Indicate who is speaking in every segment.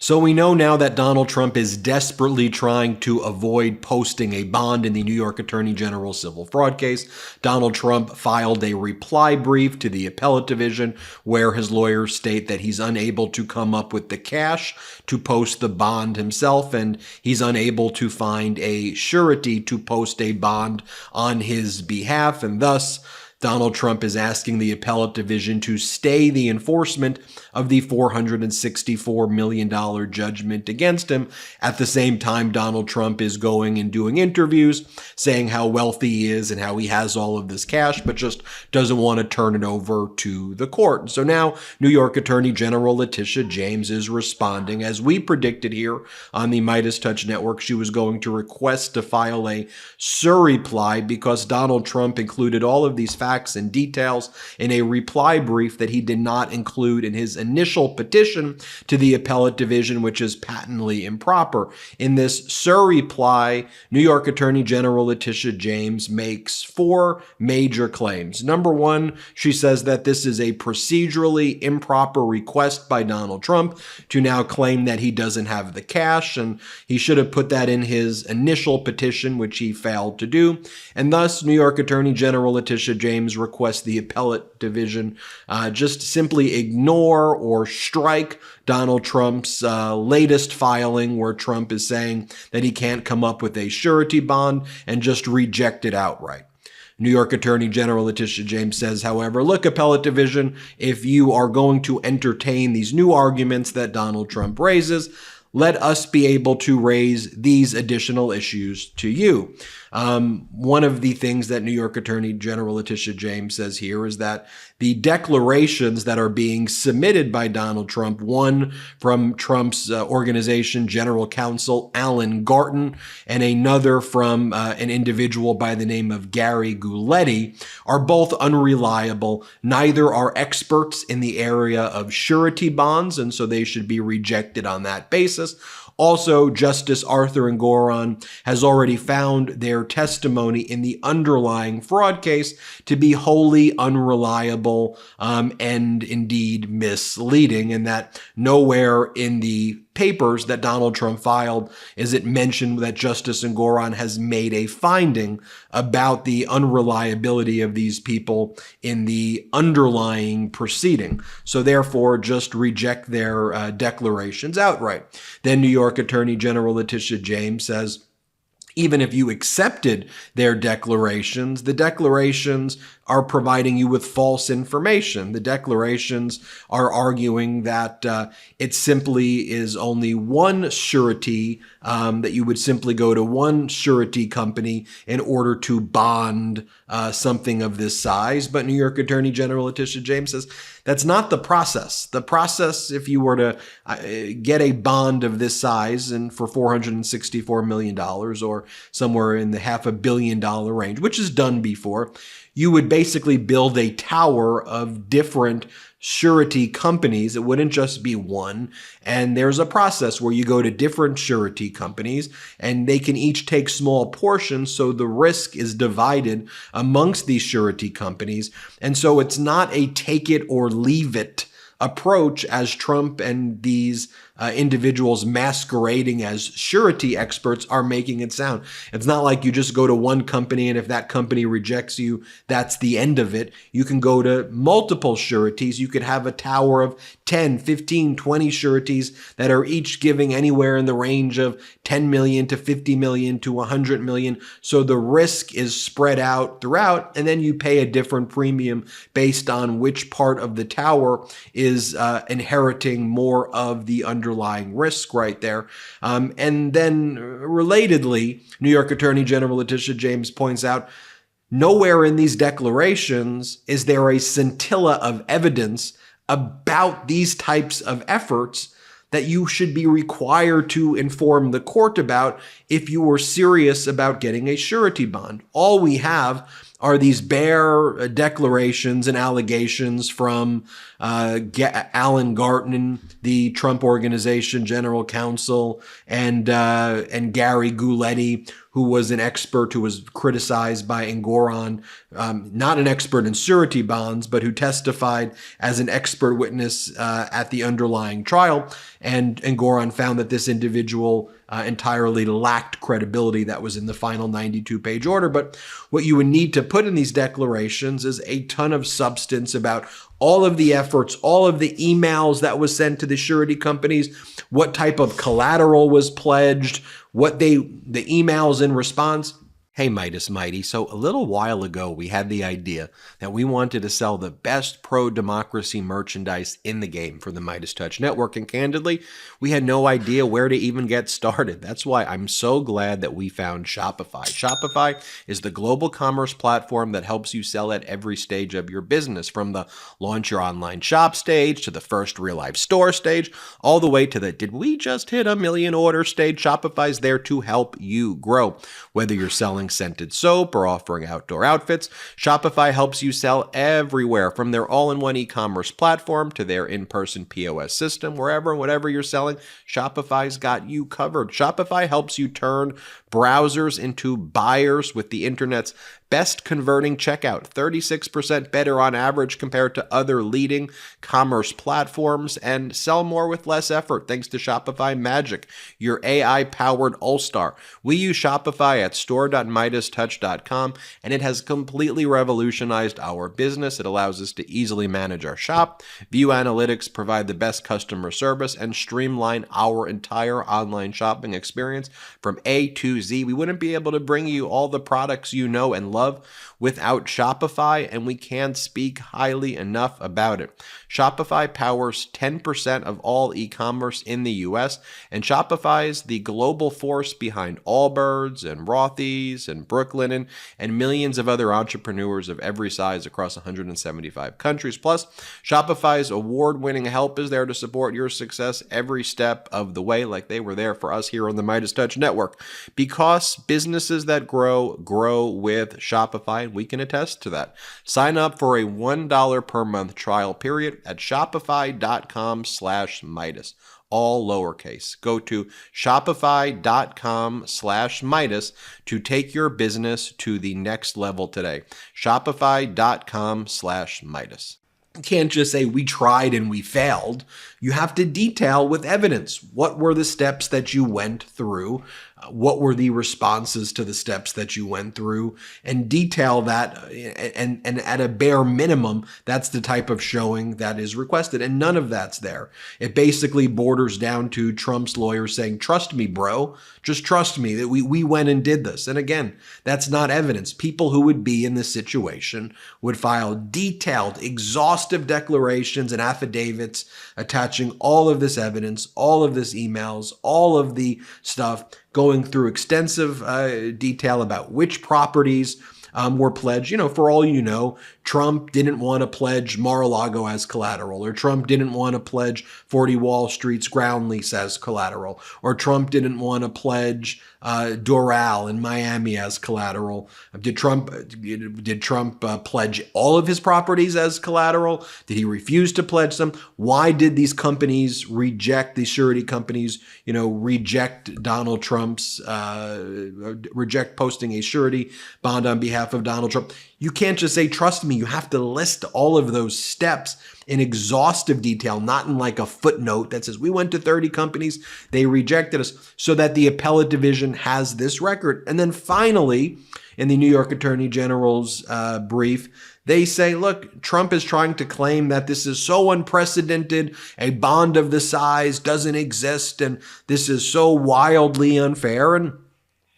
Speaker 1: So we know now that Donald Trump is desperately trying to avoid posting a bond in the New York Attorney General civil fraud case. Donald Trump filed a reply brief to the Appellate Division where his lawyers state that he's unable to come up with the cash to post the bond himself, and he's unable to find a surety to post a bond on his behalf, and thus Donald Trump is asking the Appellate Division to stay the enforcement of the $464 million judgment against him. At the same time, Donald Trump is going and doing interviews saying how wealthy he is and how he has all of this cash, but just doesn't want to turn it over to the court. So now New York Attorney General Letitia James is responding. As we predicted here on the MeidasTouch network, she was going to request to file a surreply because Donald Trump included all of these facts and details in a reply brief that he did not include in his initial petition to the Appellate Division, which is patently improper. In this surreply, New York Attorney General Letitia James makes 4 major claims. Number one, she says that this is a procedurally improper request by Donald Trump to now claim that he doesn't have the cash, and he should have put that in his initial petition, which he failed to do. And thus, New York Attorney General Letitia James request the Appellate Division just simply ignore or strike Donald Trump's latest filing where Trump is saying that he can't come up with a surety bond and just reject it outright. New York Attorney General Letitia James says, however, look, Appellate Division, if you are going to entertain these new arguments that Donald Trump raises, let us be able to raise these additional issues to you. One of the things that New York Attorney General Letitia James says here is that the declarations that are being submitted by Donald Trump, one from Trump's organization general counsel Alan Garten and another from an individual by the name of Gary Guletti, are both unreliable. Neither are experts in the area of surety bonds, and so they should be rejected on that basis. Also, Justice Arthur Engoron has already found their testimony in the underlying fraud case to be wholly unreliable and indeed misleading, and that nowhere in the papers that Donald Trump filed is it mentioned that Justice Engoron has made a finding about the unreliability of these people in the underlying proceeding. So therefore, just reject their declarations outright. Then New York Attorney General Letitia James says, even if you accepted their declarations, the declarations are providing you with false information. The declarations are arguing that it simply is only one surety, that you would simply go to one surety company in order to bond something of this size. But New York Attorney General Letitia James says that's not the process. The process, if you were to get a bond of this size and for $464 million or somewhere in the $500 million range, which is done before, you would basically build a tower of different surety companies. It wouldn't just be one. And there's a process where you go to different surety companies and they can each take small portions. So the risk is divided amongst these surety companies. And so it's not a take it or leave it approach as Trump and these individuals masquerading as surety experts are making it sound. It's not like you just go to one company and if that company rejects you, that's the end of it. You can go to multiple sureties. You could have a tower of 10, 15, 20 sureties that are each giving anywhere in the range of 10 million to 50 million to 100 million. So the risk is spread out throughout, and then you pay a different premium based on which part of the tower is inheriting more of the underlying risk right there. And then relatedly, New York Attorney General Letitia James points out, nowhere in these declarations is there a scintilla of evidence about these types of efforts that you should be required to inform the court about if you were serious about getting a surety bond. All we have are these bare declarations and allegations from Alan Gartman, the Trump Organization general counsel, and Gary Gulletti, who was an expert who was criticized by Engoron, not an expert in surety bonds, but who testified as an expert witness at the underlying trial. And Engoron found that this individual entirely lacked credibility. That was in the final 92-page order. But what you would need to put in these declarations is a ton of substance about all of the efforts, all of the emails that was sent to the surety companies, what type of collateral was pledged, the emails in response. Hey, Meidas Mighty. So a little while ago, we had the idea that we wanted to sell the best pro-democracy merchandise in the game for the MeidasTouch network. And candidly, we had no idea where to even get started. That's why I'm so glad that we found Shopify. Shopify is the global commerce platform that helps you sell at every stage of your business, from the launch your online shop stage to the first real life store stage, all the way to the did we just hit 1 million order stage. Shopify's there to help you grow. Whether you're selling scented soap or offering outdoor outfits, Shopify helps you sell everywhere, from their all-in-one e-commerce platform to their in-person POS system. Whatever you're selling, Shopify's got you covered. Shopify helps you turn browsers into buyers with the internet's best converting checkout, 36% better on average compared to other leading commerce platforms, and sell more with less effort thanks to Shopify Magic, your AI-powered all-star. We use Shopify at store.meidastouch.com, and it has completely revolutionized our business. It allows us to easily manage our shop, view analytics, provide the best customer service, and streamline our entire online shopping experience from A to Z. We wouldn't be able to bring you all the products you know and love without Shopify, and we can't speak highly enough about it. Shopify powers 10% of all e-commerce in the US, and Shopify is the global force behind Allbirds and Rothy's and Brooklinen and millions of other entrepreneurs of every size across 175 countries. Plus, Shopify's award-winning help is there to support your success every step of the way, like they were there for us here on the MeidasTouch network. Because businesses that grow with Shopify, and we can attest to that. Sign up for a $1 per month trial period at shopify.com/Meidas, all lowercase. Go to shopify.com/Meidas to take your business to the next level today. Shopify.com/Meidas. You can't just say we tried and we failed. You have to detail with evidence. What were the steps that you went through? What were the responses to the steps that you went through? And detail that, and at a bare minimum, that's the type of showing that is requested. And none of that's there. It basically borders down to Trump's lawyers saying, trust me, bro. Just trust me that we went and did this. And again, that's not evidence. People who would be in this situation would file detailed, exhaustive declarations and affidavits attaching all of this evidence, all of this emails, all of the stuff, going through extensive detail about which properties were pledged. For all you know, Trump didn't want to pledge Mar-a-Lago as collateral, or Trump didn't want to pledge 40 Wall Street's ground lease as collateral, or Trump didn't want to pledge Doral in Miami as collateral. Did Trump pledge all of his properties as collateral? Did he refuse to pledge them? Why did these companies reject, these surety companies, reject Donald Trump's, reject posting a surety bond on behalf of Donald Trump? You can't just say, trust me. You have to list all of those steps in exhaustive detail, not in like a footnote that says, we went to 30 companies, they rejected us, so that the Appellate Division has this record. And then finally, in the New York Attorney General's brief, they say, look, Trump is trying to claim that this is so unprecedented, a bond of the size doesn't exist, and this is so wildly unfair. And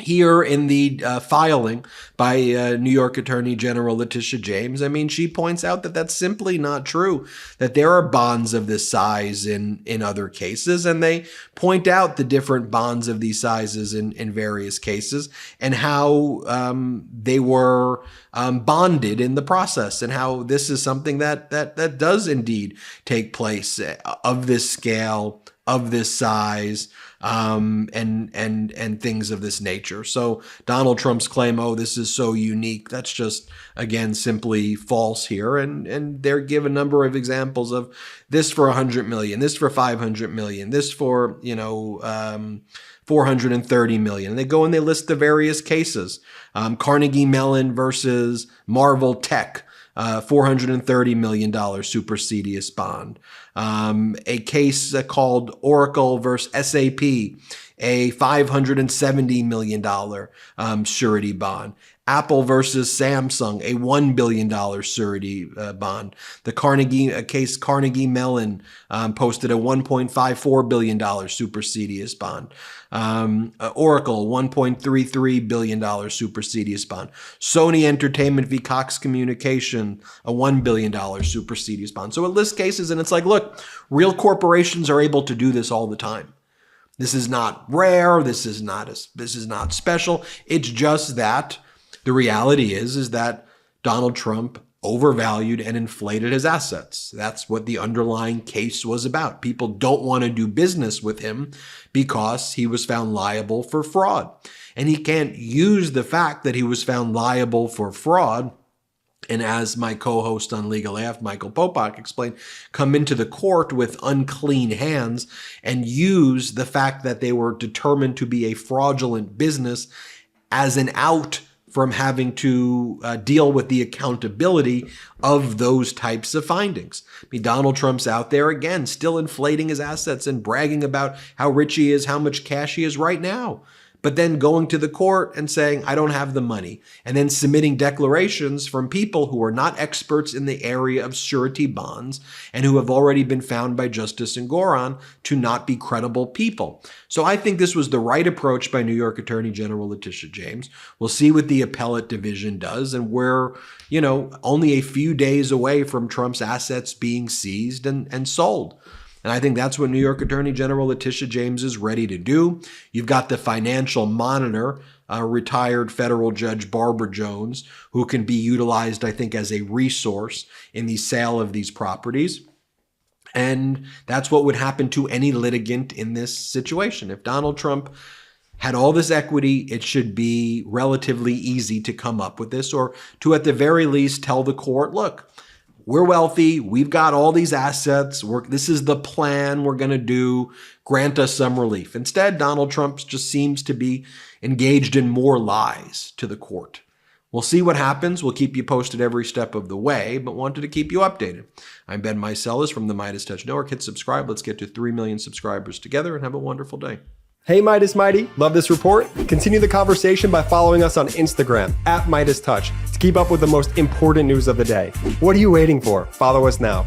Speaker 1: here in the filing by New York Attorney General Letitia James, she points out that that's simply not true, that there are bonds of this size in other cases, and they point out the different bonds of these sizes in various cases, and how they were bonded in the process, and how this is something that does indeed take place of this scale, of this size, and things of this nature. So Donald Trump's claim, oh, this is so unique, that's just, again, simply false here. And they're give a number of examples of this for 100 million, this for 500 million, this for, 430 million. And they go and they list the various cases. Carnegie Mellon versus Marvel Tech, $430 million supersedious bond. A case called Oracle versus SAP, a $570 million surety bond. Apple versus Samsung, a $1 billion surety bond. The Carnegie Mellon posted a $1.54 billion supersedious bond. Oracle, $1.33 billion supersedious bond. Sony Entertainment v. Cox Communication, a $1 billion supersedious bond. So it lists cases, and it's like, look, real corporations are able to do this all the time. This is not rare. This is not special. It's just that the reality is that Donald Trump overvalued and inflated his assets. That's what the underlying case was about. People don't want to do business with him because he was found liable for fraud. And he can't use the fact that he was found liable for fraud, and as my co-host on Legal AF, Michael Popok, explained, come into the court with unclean hands and use the fact that they were determined to be a fraudulent business as an out from having to deal with the accountability of those types of findings. I mean, Donald Trump's out there again, still inflating his assets and bragging about how rich he is, how much cash he is right now, but then going to the court and saying, I don't have the money, and then submitting declarations from people who are not experts in the area of surety bonds and who have already been found by Justice Engoron to not be credible people. So I think this was the right approach by New York Attorney General Letitia James. We'll see what the Appellate Division does, and we're, only a few days away from Trump's assets being seized and sold. And I think that's what New York Attorney General Letitia James is ready to do. You've got the financial monitor, retired federal judge Barbara Jones, who can be utilized, I think, as a resource in the sale of these properties. And that's what would happen to any litigant in this situation. If Donald Trump had all this equity, it should be relatively easy to come up with this, or to at the very least tell the court, look, we're wealthy. We've got all these assets. This is the plan we're going to do. Grant us some relief. Instead, Donald Trump just seems to be engaged in more lies to the court. We'll see what happens. We'll keep you posted every step of the way, but wanted to keep you updated. I'm Ben Meiselas from the MeidasTouch Network. Hit subscribe. Let's get to 3 million subscribers together, and have a wonderful day.
Speaker 2: Hey Meidas Mighty, love this report? Continue the conversation by following us on Instagram @MeidasTouch to keep up with the most important news of the day. What are you waiting for? Follow us now.